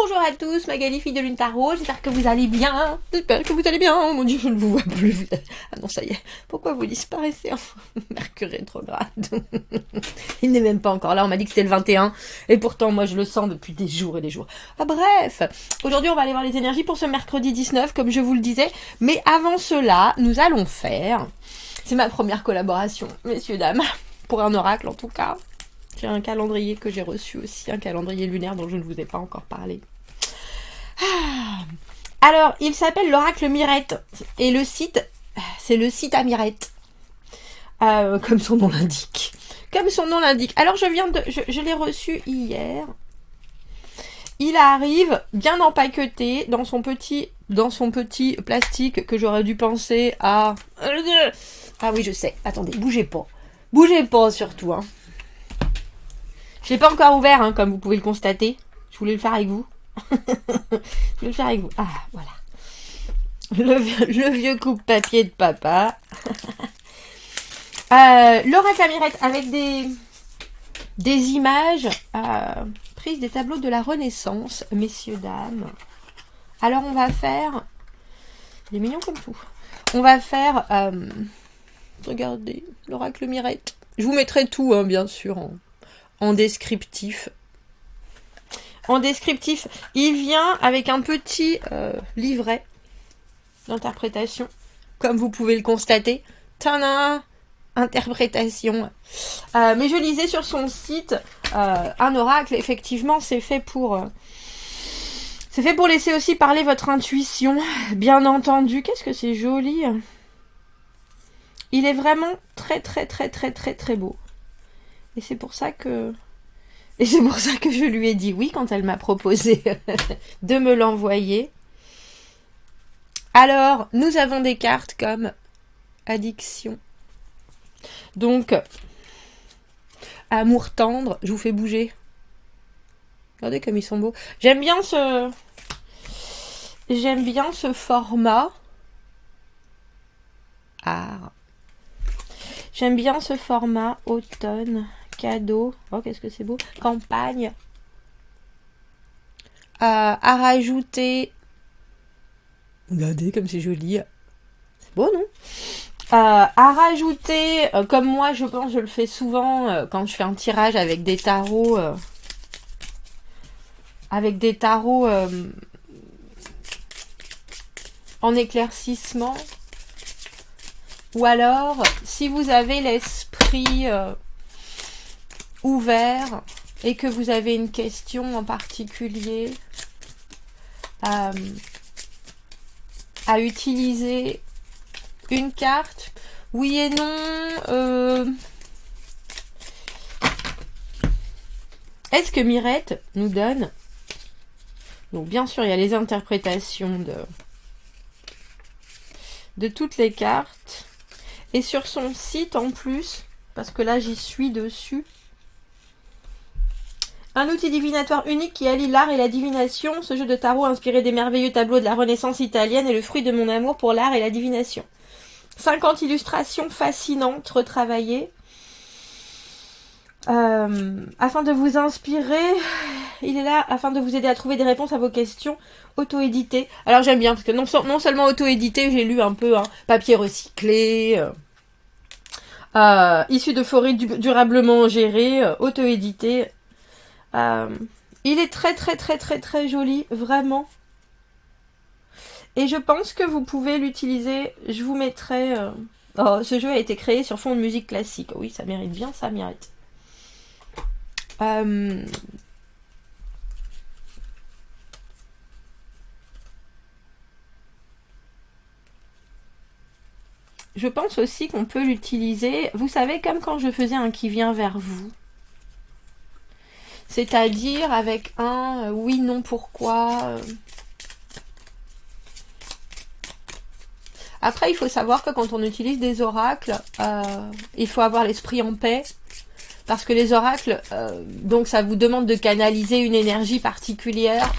Bonjour à tous, Magali, fille de Lune Tarot, j'espère que vous allez bien. J'espère que vous allez bien. Oh mon dieu, je ne vous vois plus. Ah non, ça y est. Pourquoi vous disparaissez? Mercure rétrograde. Il n'est même pas encore là, on m'a dit que c'était le 21. Et pourtant, moi, je le sens depuis des jours et des jours. Ah bref, aujourd'hui, on va aller voir les énergies pour ce mercredi 19, comme je vous le disais. Mais avant cela, nous allons faire... C'est ma première collaboration, messieurs, dames. Pour un oracle, en tout cas. J'ai un calendrier que j'ai reçu aussi, un calendrier lunaire dont je ne vous ai pas encore parlé. Alors, il s'appelle l'oracle Mirette. Et le site, c'est le site à Mirette. Comme son nom l'indique. Comme son nom l'indique. Alors, je l'ai reçu hier. Il arrive bien empaqueté dans son petit plastique que j'aurais dû penser à... Ah oui, je sais. Attendez, bougez pas. Bougez pas surtout, hein. Je l'ai pas encore ouvert, hein, comme vous pouvez le constater. Je voulais le faire avec vous. Je voulais le faire avec vous. Ah, voilà. Le vieux coupe-papier de papa. L'oracle à Mirette avec des images prises des tableaux de la Renaissance, messieurs, dames. Alors, on va faire... Il est mignon comme tout. On va faire... regardez, l'oracle Mirette. Je vous mettrai tout, hein, bien sûr, en descriptif. En descriptif, il vient avec un petit livret d'interprétation, comme vous pouvez le constater. Tadam, interprétation. Mais je lisais sur son site, un oracle, effectivement, c'est fait pour laisser aussi parler votre intuition, bien entendu. Qu'est-ce que c'est joli. Il est vraiment très, très, très, très, très, très beau. Et c'est pour ça que je lui ai dit oui quand elle m'a proposé de me l'envoyer. Alors, nous avons des cartes comme addiction. Donc, amour tendre. Je vous fais bouger. Regardez comme ils sont beaux. J'aime bien ce format. Ah. J'aime bien ce format automne. Cadeau. Oh, qu'est-ce que c'est beau. Campagne. À rajouter. Regardez comme c'est joli. C'est beau, non? À rajouter, comme moi, je pense, je le fais souvent quand je fais un tirage avec des tarots. En éclaircissement. Ou alors, si vous avez l'esprit ouvert et que vous avez une question en particulier à utiliser une carte, oui et non. Est-ce que Mirette nous donne... Donc bien sûr, il y a les interprétations de toutes les cartes. Et sur son site en plus, parce que là j'y suis dessus, un outil divinatoire unique qui allie l'art et la divination. Ce jeu de tarot inspiré des merveilleux tableaux de la Renaissance italienne est le fruit de mon amour pour l'art et la divination. 50 illustrations fascinantes, retravaillées. Afin de vous inspirer, il est là afin de vous aider à trouver des réponses à vos questions. Auto-édité. Alors j'aime bien, parce que non seulement auto-édité, j'ai lu un peu, hein, papier recyclé, issu de forêts durablement gérées, auto-édité. Il est très très très très très joli, vraiment. Et je pense que vous pouvez l'utiliser. Je vous mettrai... Oh, ce jeu a été créé sur fond de musique classique. Oui, ça mérite bien, ça mérite. Je pense aussi qu'on peut l'utiliser, vous savez, comme quand je faisais un qui vient vers vous. C'est-à-dire avec un oui, non, pourquoi. Après, il faut savoir que quand on utilise des oracles, il faut avoir l'esprit en paix. Parce que les oracles, donc ça vous demande de canaliser une énergie particulière.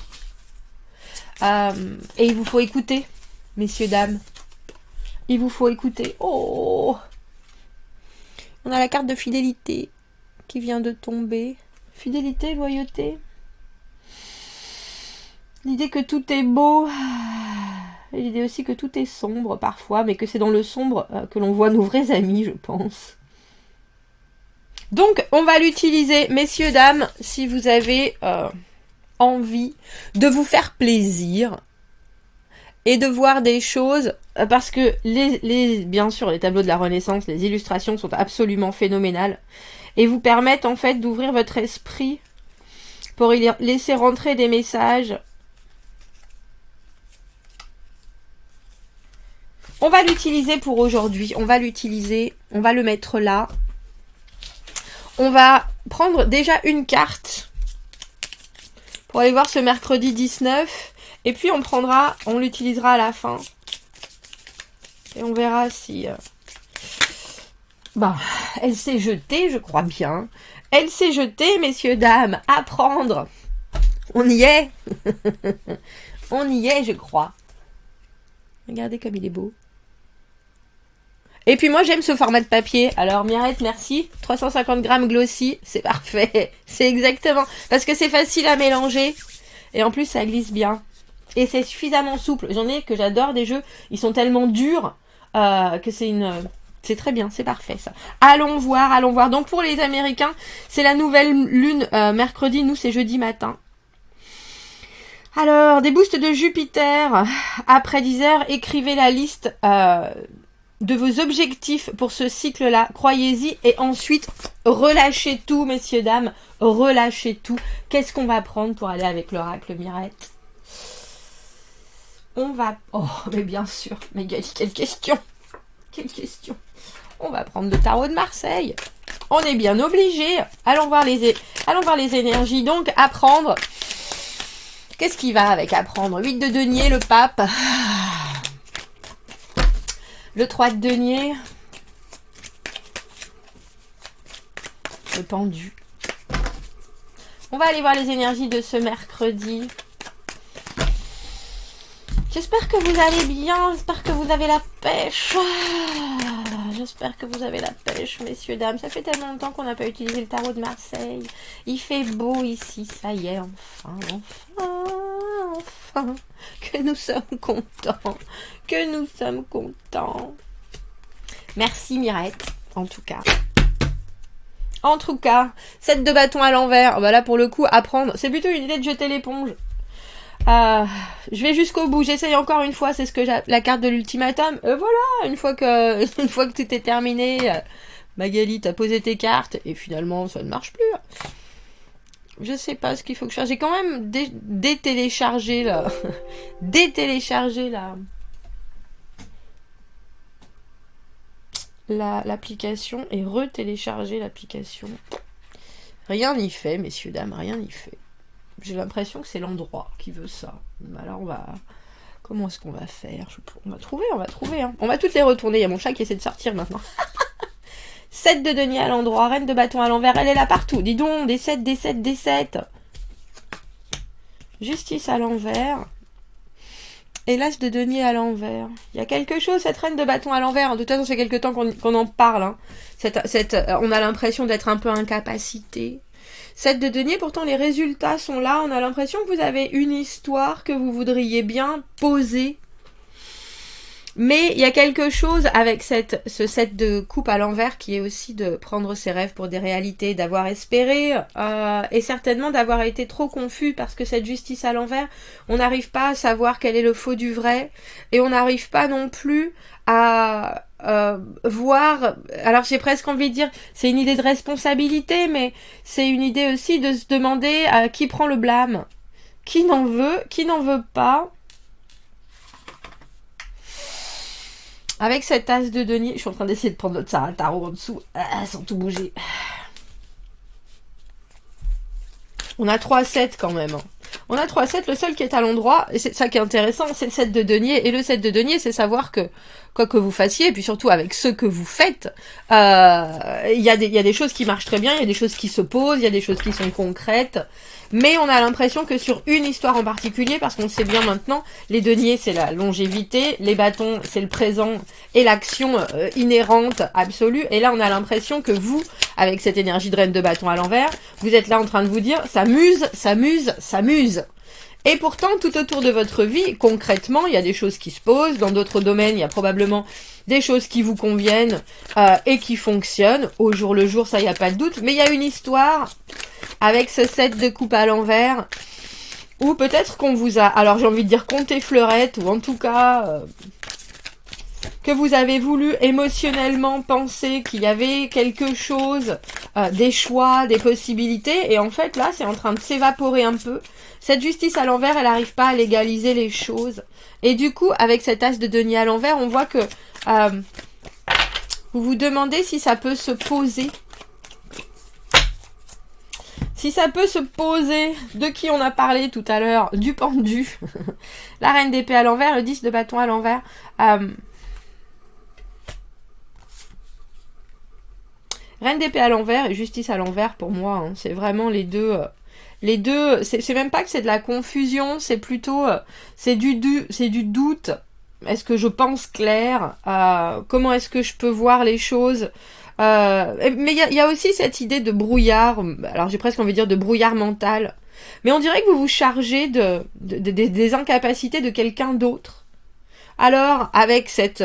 Et il vous faut écouter, messieurs, dames. Il vous faut écouter. Oh! On a la carte de fidélité qui vient de tomber. Fidélité, loyauté. L'idée que tout est beau. Et l'idée aussi que tout est sombre parfois, mais que c'est dans le sombre que l'on voit nos vrais amis, je pense. Donc, on va l'utiliser, messieurs, dames, si vous avez envie de vous faire plaisir et de voir des choses, parce que bien sûr, les tableaux de la Renaissance, les illustrations sont absolument phénoménales et vous permettent en fait d'ouvrir votre esprit pour y laisser rentrer des messages. On va l'utiliser pour aujourd'hui, on va l'utiliser, on va le mettre là. On va prendre déjà une carte pour aller voir ce mercredi 19. Et puis on l'utilisera à la fin. Et on verra si... elle s'est jetée, je crois bien. Elle s'est jetée, messieurs, dames, à prendre. On y est. On y est, je crois. Regardez comme il est beau. Et puis moi j'aime ce format de papier. Alors Mireille, merci. 350 grammes glossy, c'est parfait. C'est exactement. Parce que c'est facile à mélanger. Et en plus ça glisse bien. Et c'est suffisamment souple. J'en ai que j'adore des jeux. Ils sont tellement durs que c'est une... C'est très bien, c'est parfait ça. Allons voir, allons voir. Donc pour les Américains, c'est la nouvelle lune mercredi. Nous c'est jeudi matin. Alors, des boosts de Jupiter. Après 10 heures, écrivez la liste... de vos objectifs pour ce cycle-là, croyez-y, et ensuite, relâchez tout, messieurs, dames, relâchez tout. Qu'est-ce qu'on va prendre pour aller avec l'oracle Mirette? On va... Oh, mais bien sûr, mais Gali, quelle question! Quelle question! On va prendre le tarot de Marseille. On est bien obligé. Allons voir les énergies. Donc, apprendre. Qu'est-ce qui va avec apprendre? 8 de denier, le pape. Le 3 de denier. Le pendu. On va aller voir les énergies de ce mercredi. J'espère que vous allez bien. J'espère que vous avez la pêche. J'espère que vous avez la pêche, messieurs, dames. Ça fait tellement longtemps qu'on n'a pas utilisé le tarot de Marseille. Il fait beau ici. Ça y est, enfin. Que nous sommes contents. Que nous sommes contents. Merci, Mirette, en tout cas. En tout cas, 7 de bâton à l'envers. Bah là, pour le coup, apprendre. C'est plutôt une idée de jeter l'éponge. Je vais jusqu'au bout. J'essaye encore une fois. C'est ce que j'ai, la carte de l'ultimatum. Voilà, une fois que tout est terminé, Magali, t'as posé tes cartes et finalement, ça ne marche plus. Je sais pas ce qu'il faut que je fasse. J'ai quand même détéléchargé là. Détéléchargé l'application et retélécharger l'application. Rien n'y fait, messieurs, dames, rien n'y fait. J'ai l'impression que c'est l'endroit qui veut ça. Alors on va... Comment est-ce qu'on va faire? On va trouver. Hein. On va toutes les retourner. Il y a mon chat qui essaie de sortir maintenant. 7 de denier à l'endroit, reine de bâton à l'envers, elle est là partout. Dis donc, des 7, des 7, des 7. Justice à l'envers. Et l'as de denier à l'envers. Il y a quelque chose, cette reine de bâton à l'envers. De toute façon, c'est quelque temps qu'on en parle. Hein. On a l'impression d'être un peu incapacité. 7 de denier, pourtant les résultats sont là. On a l'impression que vous avez une histoire que vous voudriez bien poser. Mais il y a quelque chose avec ce 7 de coupe à l'envers qui est aussi de prendre ses rêves pour des réalités, d'avoir espéré et certainement d'avoir été trop confus parce que cette justice à l'envers, on n'arrive pas à savoir quel est le faux du vrai et on n'arrive pas non plus à voir... Alors j'ai presque envie de dire, c'est une idée de responsabilité, mais c'est une idée aussi de se demander qui prend le blâme, qui n'en veut pas. Avec cette as de denier, je suis en train d'essayer de prendre notre tarot en dessous, sans tout bouger. On a 3-7 quand même. On a 3-7, le seul qui est à l'endroit, et c'est ça qui est intéressant, c'est le 7 de denier. Et le 7 de denier, c'est savoir que, quoi que vous fassiez, et puis surtout avec ce que vous faites, il y a des choses qui marchent très bien, il y a des choses qui se posent, il y a des choses qui sont concrètes. Mais on a l'impression que sur une histoire en particulier, parce qu'on sait bien maintenant, les deniers c'est la longévité, les bâtons c'est le présent et l'action inhérente absolue. Et là on a l'impression que vous, avec cette énergie de reine de bâton à l'envers, vous êtes là en train de vous dire, ça muse. Et pourtant, tout autour de votre vie, concrètement, il y a des choses qui se posent. Dans d'autres domaines, il y a probablement des choses qui vous conviennent et qui fonctionnent. Au jour le jour, ça, il n'y a pas de doute. Mais il y a une histoire avec ce 7 de coupe à l'envers où peut-être qu'on vous a, alors j'ai envie de dire compté fleurette, ou en tout cas que vous avez voulu émotionnellement penser qu'il y avait quelque chose, des choix, des possibilités, et en fait là c'est en train de s'évaporer un peu. Cette justice à l'envers, elle n'arrive pas à légaliser les choses, et du coup avec cet as de denier à l'envers, on voit que vous vous demandez si ça peut se poser. Si ça peut se poser, de qui on a parlé tout à l'heure, du pendu, la reine d'épée à l'envers, le 10 de bâton à l'envers. Reine d'épée à l'envers et justice à l'envers pour moi, hein, c'est vraiment les deux. C'est même pas que c'est de la confusion, c'est plutôt c'est du doute. Est-ce que je pense clair? Comment est-ce que je peux voir les choses? Mais il y a aussi cette idée de brouillard. Alors j'ai presque envie de dire de brouillard mental. Mais on dirait que vous vous chargez des incapacités de quelqu'un d'autre. Alors avec cette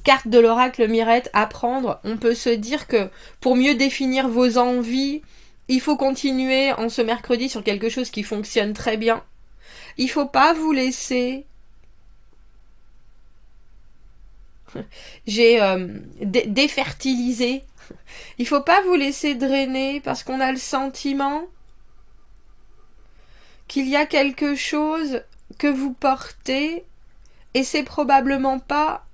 carte de l'oracle Mirette à prendre, on peut se dire que pour mieux définir vos envies, il faut continuer en ce mercredi sur quelque chose qui fonctionne très bien. Il faut pas vous laisser... J'ai défertilisé. Il faut pas vous laisser drainer parce qu'on a le sentiment qu'il y a quelque chose que vous portez et c'est probablement pas...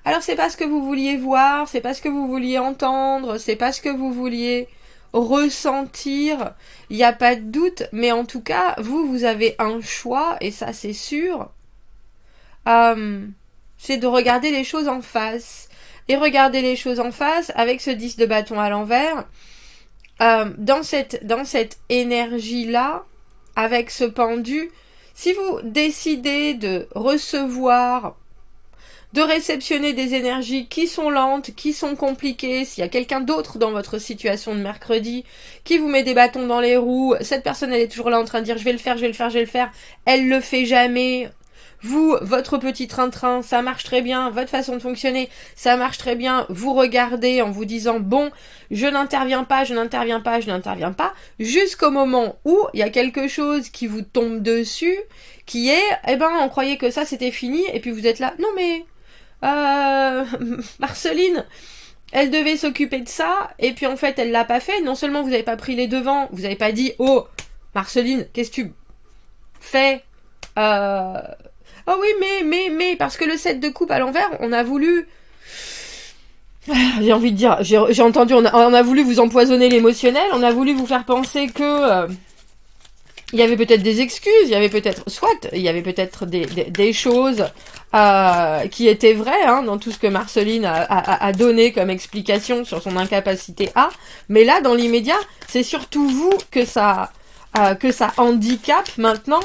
Alors c'est pas ce que vous vouliez voir, c'est pas ce que vous vouliez entendre, c'est pas ce que vous vouliez ressentir, il n'y a pas de doute, mais en tout cas, vous avez un choix, et ça c'est sûr, c'est de regarder les choses en face. Et regarder les choses en face avec ce 10 de bâton à l'envers, dans cette énergie-là, avec ce pendu, si vous décidez de recevoir, de réceptionner des énergies qui sont lentes, qui sont compliquées, s'il y a quelqu'un d'autre dans votre situation de mercredi qui vous met des bâtons dans les roues, cette personne elle est toujours là en train de dire je vais le faire, je vais le faire, je vais le faire, elle le fait jamais. Vous, votre petit train-train, ça marche très bien, votre façon de fonctionner, ça marche très bien, vous regardez en vous disant bon, je n'interviens pas, je n'interviens pas, je n'interviens pas, jusqu'au moment où il y a quelque chose qui vous tombe dessus, qui est, eh ben, on croyait que ça c'était fini, et puis vous êtes là, non mais, Marceline, elle devait s'occuper de ça, et puis en fait elle l'a pas fait, non seulement vous n'avez pas pris les devants, vous n'avez pas dit, oh, Marceline, qu'est-ce que tu fais, oh oui, mais, parce que le 7 de coupe à l'envers, on a voulu... J'ai envie de dire, j'ai entendu, on a voulu vous empoisonner l'émotionnel, on a voulu vous faire penser que... il y avait peut-être des excuses, il y avait peut-être des choses qui étaient vraies, hein, dans tout ce que Marceline a donné comme explication sur son incapacité à. Mais là, dans l'immédiat, c'est surtout vous que ça handicape maintenant.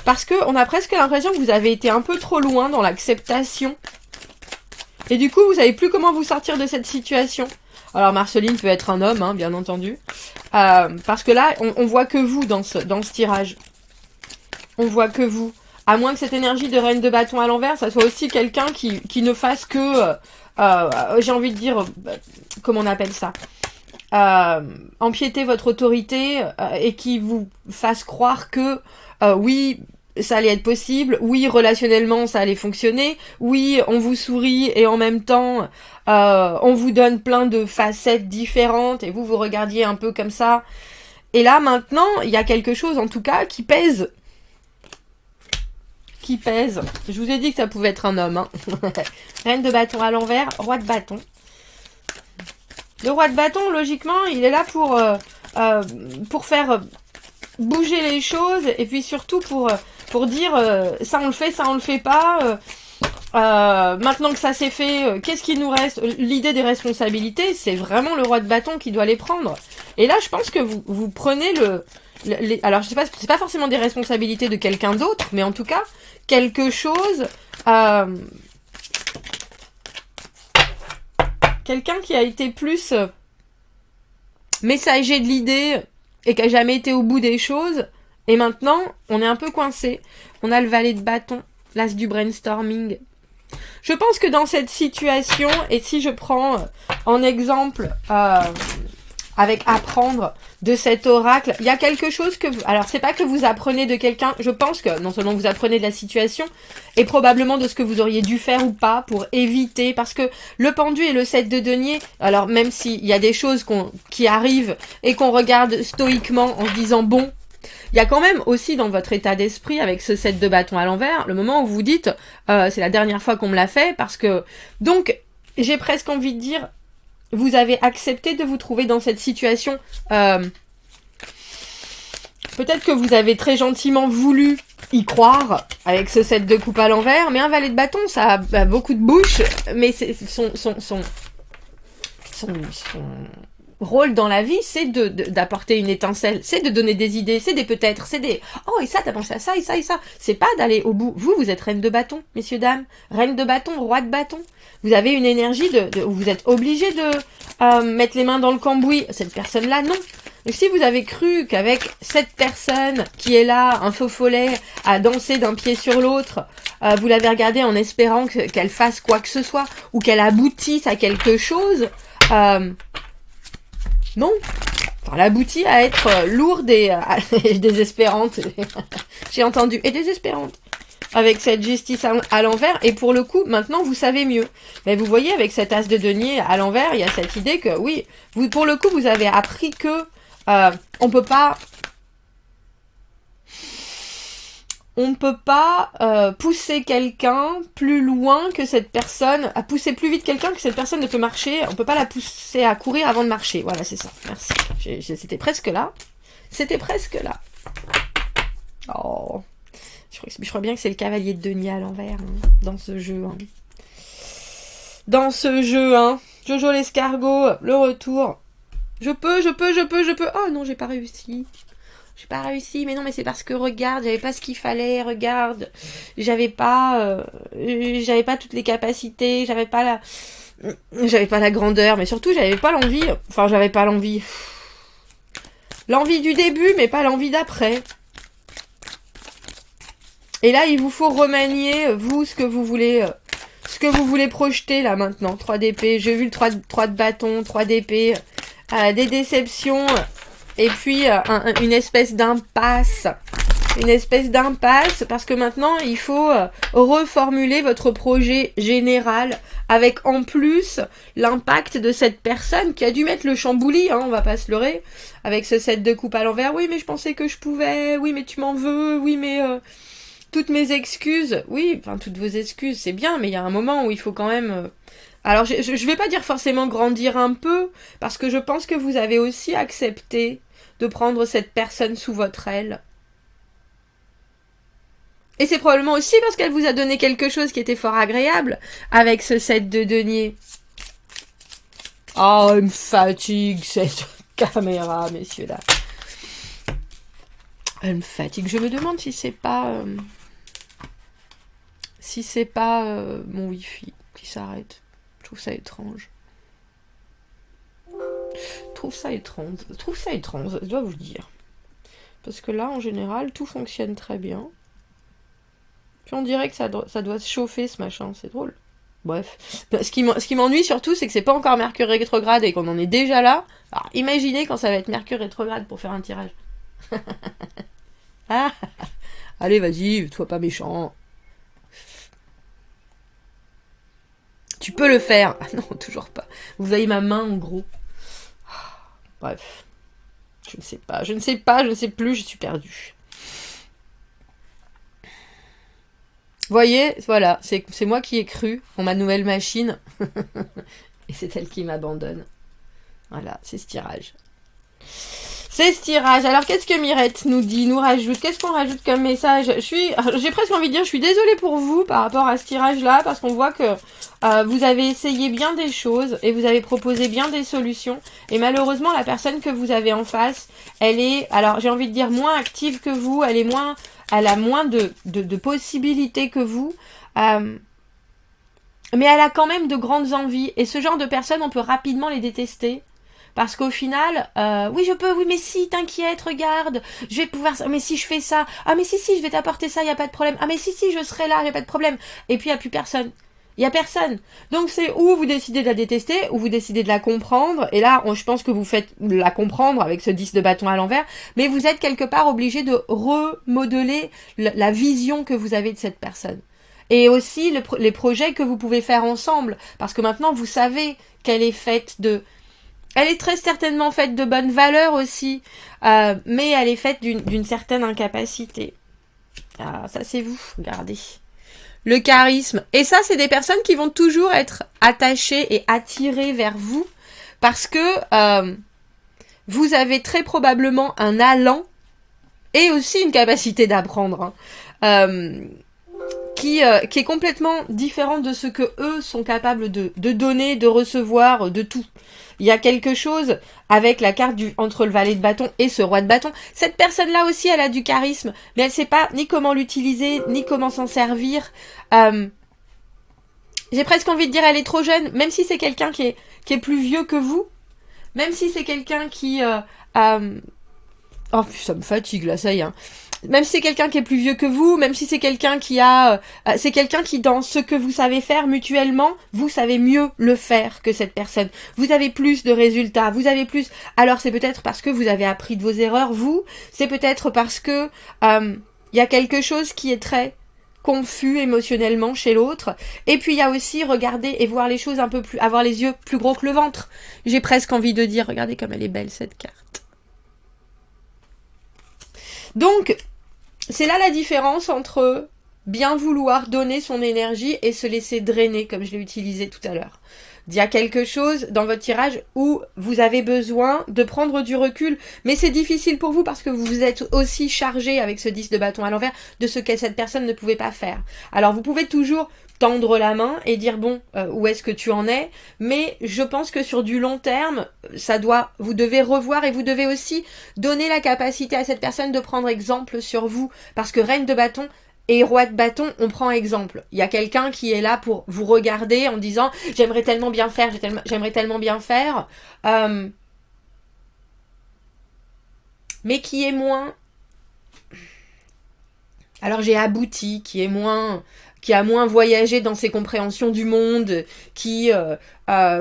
Parce que on a presque l'impression que vous avez été un peu trop loin dans l'acceptation. Et du coup, vous savez plus comment vous sortir de cette situation. Alors Marceline peut être un homme, hein, bien entendu. Parce que là, on voit que vous dans ce tirage. On voit que vous. À moins que cette énergie de reine de bâton à l'envers, ça soit aussi quelqu'un qui ne fasse que... j'ai envie de dire... comment on appelle ça, empiéter votre autorité et qui vous fasse croire que oui, ça allait être possible, oui, relationnellement, ça allait fonctionner, oui, on vous sourit et en même temps, on vous donne plein de facettes différentes et vous regardiez un peu comme ça. Et là, maintenant, il y a quelque chose, en tout cas, qui pèse. Qui pèse. Je vous ai dit que ça pouvait être un homme. Hein. Reine de bâton à l'envers, roi de bâton. Le roi de bâton, logiquement, il est là pour faire bouger les choses et puis surtout pour dire ça on le fait pas. Maintenant que ça s'est fait, qu'est-ce qu'il nous reste? L'idée des responsabilités, c'est vraiment le roi de bâton qui doit les prendre. Et là, je pense que vous prenez alors je sais pas, c'est pas forcément des responsabilités de quelqu'un d'autre, mais en tout cas quelque chose. Quelqu'un qui a été plus messager de l'idée et qui a jamais été au bout des choses. Et maintenant, on est un peu coincé. On a le valet de bâton, l'as du brainstorming. Je pense que dans cette situation, et si je prends en exemple avec apprendre de cet oracle, il y a quelque chose que vous... Alors, c'est pas que vous apprenez de quelqu'un, je pense que non seulement vous apprenez de la situation, et probablement de ce que vous auriez dû faire ou pas pour éviter, parce que le pendu et le 7 de denier, alors même s'il y a des choses qui arrivent et qu'on regarde stoïquement en se disant bon, il y a quand même aussi dans votre état d'esprit avec ce 7 de bâton à l'envers, le moment où vous dites c'est la dernière fois qu'on me l'a fait, parce que... Donc, j'ai presque envie de dire, vous avez accepté de vous trouver dans cette situation. Peut-être que vous avez très gentiment voulu y croire avec ce 7 de coupe à l'envers, mais un valet de bâton, ça a beaucoup de bouche, mais c'est son rôle dans la vie, c'est d'apporter une étincelle, c'est de donner des idées, c'est des peut-être, c'est des oh et ça t'as pensé à ça et ça et ça. C'est pas d'aller au bout. Vous êtes reine de bâton, messieurs dames, reine de bâton, roi de bâton. Vous avez une énergie où vous êtes obligé de mettre les mains dans le cambouis. Cette personne-là, non. Donc si vous avez cru qu'avec cette personne qui est là, un faux follet, à danser d'un pied sur l'autre, vous l'avez regardée en espérant qu'elle fasse quoi que ce soit ou qu'elle aboutisse à quelque chose. Non, enfin, elle aboutit à être lourde et désespérante. J'ai entendu, et désespérante. Avec cette justice à l'envers, et pour le coup, maintenant, vous savez mieux. Mais vous voyez, avec cet as de denier à l'envers, il y a cette idée que, oui, vous, pour le coup, vous avez appris que on peut pas pousser quelqu'un plus loin que cette personne, à pousser plus vite quelqu'un que cette personne ne peut marcher. On peut pas la pousser à courir avant de marcher. Voilà, c'est ça. Merci. C'était presque là. C'était presque là. Oh. Je crois bien que c'est le cavalier de denier à l'envers hein, dans ce jeu. Hein. Dans ce jeu, hein. Jojo l'escargot, le retour. Je peux. Oh non, j'ai pas réussi. J'ai pas réussi, mais non, mais c'est parce que regarde, j'avais pas ce qu'il fallait, regarde, j'avais pas toutes les capacités, j'avais pas la grandeur, mais surtout j'avais pas l'envie, l'envie du début, mais pas l'envie d'après. Et là, il vous faut remanier, vous, ce que vous voulez projeter, là, maintenant. 3 d'épée, j'ai vu le 3 de bâton, 3 d'épée, des déceptions, et puis une espèce d'impasse. Une espèce d'impasse, parce que maintenant, il faut reformuler votre projet général, avec en plus l'impact de cette personne qui a dû mettre le chambouli, hein, on va pas se leurrer, avec ce 7 de coupe à l'envers. Oui, mais je pensais que je pouvais, oui, mais tu m'en veux, oui, mais... toutes mes excuses, oui, enfin toutes vos excuses, c'est bien, mais il y a un moment où il faut quand même... Alors, je vais pas dire forcément grandir un peu, parce que je pense que vous avez aussi accepté de prendre cette personne sous votre aile. Et c'est probablement aussi parce qu'elle vous a donné quelque chose qui était fort agréable, avec ce 7 de denier. Oh, elle me fatigue, cette caméra, messieurs, là. Elle me fatigue. Je me demande si c'est pas... mon wifi qui s'arrête. Je trouve ça étrange. Je trouve ça étrange, je dois vous dire. Parce que là, en général, tout fonctionne très bien. Puis on dirait que ça doit se chauffer, ce machin. C'est drôle. Bref. Ce qui m'ennuie surtout, c'est que c'est pas encore Mercure rétrograde et qu'on en est déjà là. Alors, imaginez quand ça va être Mercure rétrograde pour faire un tirage. Ah, allez, vas-y, sois pas méchant. Tu peux le faire. Ah non, toujours pas. Vous avez ma main en gros. Bref. Je ne sais plus, je suis perdue. Voyez, voilà, c'est moi qui ai cru en ma nouvelle machine. Et c'est elle qui m'abandonne. Voilà, c'est ce tirage. C'est ce tirage. Alors, qu'est-ce que Mirette nous dit, nous rajoute? Qu'est-ce qu'on rajoute comme message? J'ai presque envie de dire, je suis désolée pour vous par rapport à ce tirage-là, parce qu'on voit que vous avez essayé bien des choses et vous avez proposé bien des solutions. Et malheureusement, la personne que vous avez en face, elle est, alors j'ai envie de dire, moins active que vous. Elle a moins de possibilités que vous. Mais elle a quand même de grandes envies. Et ce genre de personnes, on peut rapidement les détester. Parce qu'au final, oui, je peux, oui, mais si, t'inquiète, regarde, je vais pouvoir, mais si je fais ça, ah, mais si, je vais t'apporter ça, il n'y a pas de problème, ah, mais si, je serai là, il n'y a pas de problème. Et puis, il n'y a plus personne. Il n'y a personne. Donc, c'est ou vous décidez de la détester, ou vous décidez de la comprendre. Et là, je pense que vous faites la comprendre avec ce 10 de bâton à l'envers. Mais vous êtes quelque part obligé de remodeler la vision que vous avez de cette personne. Et aussi les projets que vous pouvez faire ensemble. Parce que maintenant, vous savez qu'elle est faite de... Elle est très certainement faite de bonnes valeurs aussi. Mais elle est faite d'une certaine incapacité. Ah, ça c'est vous, regardez. Le charisme. Et ça, c'est des personnes qui vont toujours être attachées et attirées vers vous parce que vous avez très probablement un allant et aussi une capacité d'apprendre qui est complètement différente de ce que eux sont capables de donner, de recevoir, de tout. Il y a quelque chose avec la carte entre le valet de bâton et ce roi de bâton. Cette personne-là aussi, elle a du charisme, mais elle sait pas ni comment l'utiliser, ni comment s'en servir. J'ai presque envie de dire elle est trop jeune, même si c'est quelqu'un qui est plus vieux que vous, même si c'est quelqu'un qui... Oh, ça me fatigue là, ça y est. Hein. Même si c'est quelqu'un qui est plus vieux que vous, même si c'est quelqu'un qui a... c'est quelqu'un qui, dans ce que vous savez faire mutuellement, vous savez mieux le faire que cette personne. Vous avez plus de résultats, vous avez plus... Alors c'est peut-être parce que vous avez appris de vos erreurs, vous. C'est peut-être parce que y a quelque chose qui est très confus émotionnellement chez l'autre. Et puis il y a aussi regarder et voir les choses un peu plus... avoir les yeux plus gros que le ventre. J'ai presque envie de dire, regardez comme elle est belle cette carte. Donc, c'est là la différence entre bien vouloir donner son énergie et se laisser drainer, comme je l'ai utilisé tout à l'heure. Il y a quelque chose dans votre tirage où vous avez besoin de prendre du recul, mais c'est difficile pour vous parce que vous êtes aussi chargé avec ce 10 de bâton à l'envers de ce que cette personne ne pouvait pas faire. Alors vous pouvez toujours tendre la main et dire bon, où est-ce que tu en es, mais je pense que sur du long terme, vous devez revoir et vous devez aussi donner la capacité à cette personne de prendre exemple sur vous, parce que reine de bâton et roi de bâton, on prend exemple. Il y a quelqu'un qui est là pour vous regarder en disant j'aimerais tellement bien faire, j'aimerais tellement bien faire, mais qui est moins... Alors j'ai abouti, qui a moins voyagé dans ses compréhensions du monde, qui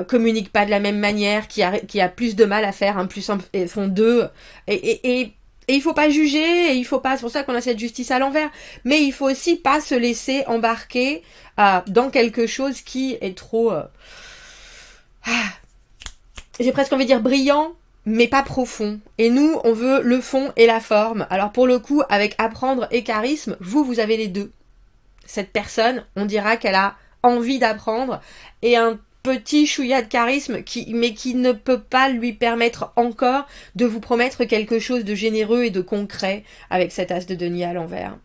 communique pas de la même manière, qui a plus de mal à faire 1 + 1 font 2, et il faut pas juger, et il faut pas, c'est pour ça qu'on a cette justice à l'envers, mais il faut aussi pas se laisser embarquer dans quelque chose qui est trop, j'ai presque envie de dire brillant, mais pas profond. Et nous, on veut le fond et la forme. Alors pour le coup, avec apprendre et charisme, vous avez les deux. Cette personne, on dira qu'elle a envie d'apprendre et un petit chouïa de charisme mais qui ne peut pas lui permettre encore de vous promettre quelque chose de généreux et de concret avec cet as de denier à l'envers.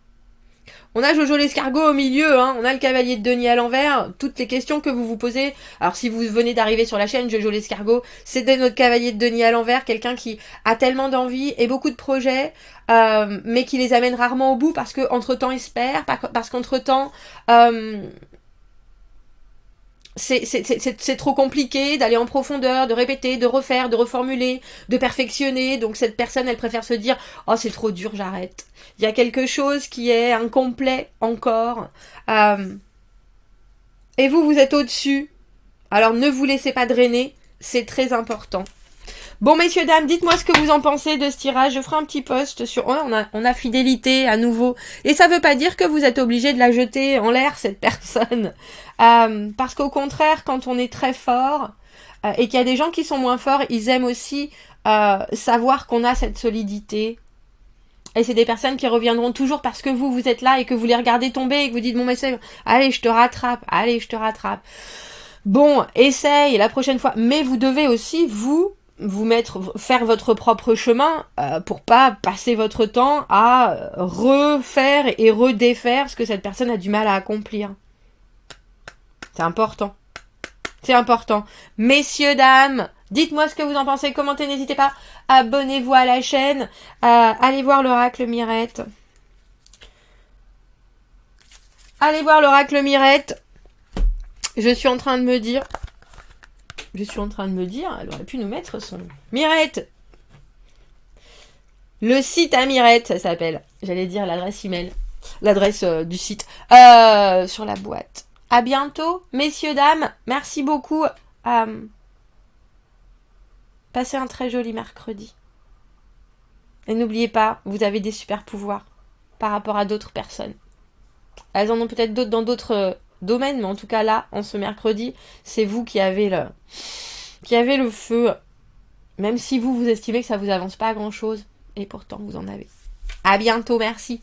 On a Jojo l'escargot au milieu, hein. On a le cavalier de denier à l'envers. Toutes les questions que vous vous posez. Alors si vous venez d'arriver sur la chaîne, Jojo l'escargot, c'est notre cavalier de denier à l'envers, quelqu'un qui a tellement d'envie et beaucoup de projets, mais qui les amène rarement au bout parce que entre temps il se perd, parce qu'entre temps c'est trop compliqué d'aller en profondeur, de répéter, de refaire, de reformuler, de perfectionner. Donc cette personne, elle préfère se dire « Oh, c'est trop dur, j'arrête ». Il y a quelque chose qui est incomplet encore. Et vous êtes au-dessus. Alors ne vous laissez pas drainer, c'est très important. Bon, messieurs, dames, dites-moi ce que vous en pensez de ce tirage. Je ferai un petit post sur... Ouais, on a fidélité à nouveau. Et ça veut pas dire que vous êtes obligé de la jeter en l'air, cette personne. Parce qu'au contraire, quand on est très fort, et qu'il y a des gens qui sont moins forts, ils aiment aussi savoir qu'on a cette solidité. Et c'est des personnes qui reviendront toujours parce que vous êtes là et que vous les regardez tomber et que vous dites « Bon, mais c'est... Allez, je te rattrape. Allez, je te rattrape. » Bon, essaye la prochaine fois. Mais vous devez aussi, vous faire votre propre chemin pour pas passer votre temps à refaire et redéfaire ce que cette personne a du mal à accomplir. C'est important. C'est important. Messieurs, dames, dites-moi ce que vous en pensez, commentez, n'hésitez pas, abonnez-vous à la chaîne, allez voir l'oracle Mirette. Allez voir l'oracle Mirette. Je suis en train de me dire... Je suis en train de me dire, elle aurait pu nous mettre son... Mirette! Le site à Mirette, ça s'appelle. J'allais dire l'adresse email. L'adresse du site. Sur la boîte. À bientôt, messieurs, dames. Merci beaucoup. Passez un très joli mercredi. Et n'oubliez pas, vous avez des super pouvoirs par rapport à d'autres personnes. Elles en ont peut-être d'autres dans d'autres domaines, mais en tout cas là, en ce mercredi, c'est vous qui avez le feu. Même si vous estimez que ça vous avance pas à grand chose, et pourtant vous en avez. À bientôt, merci.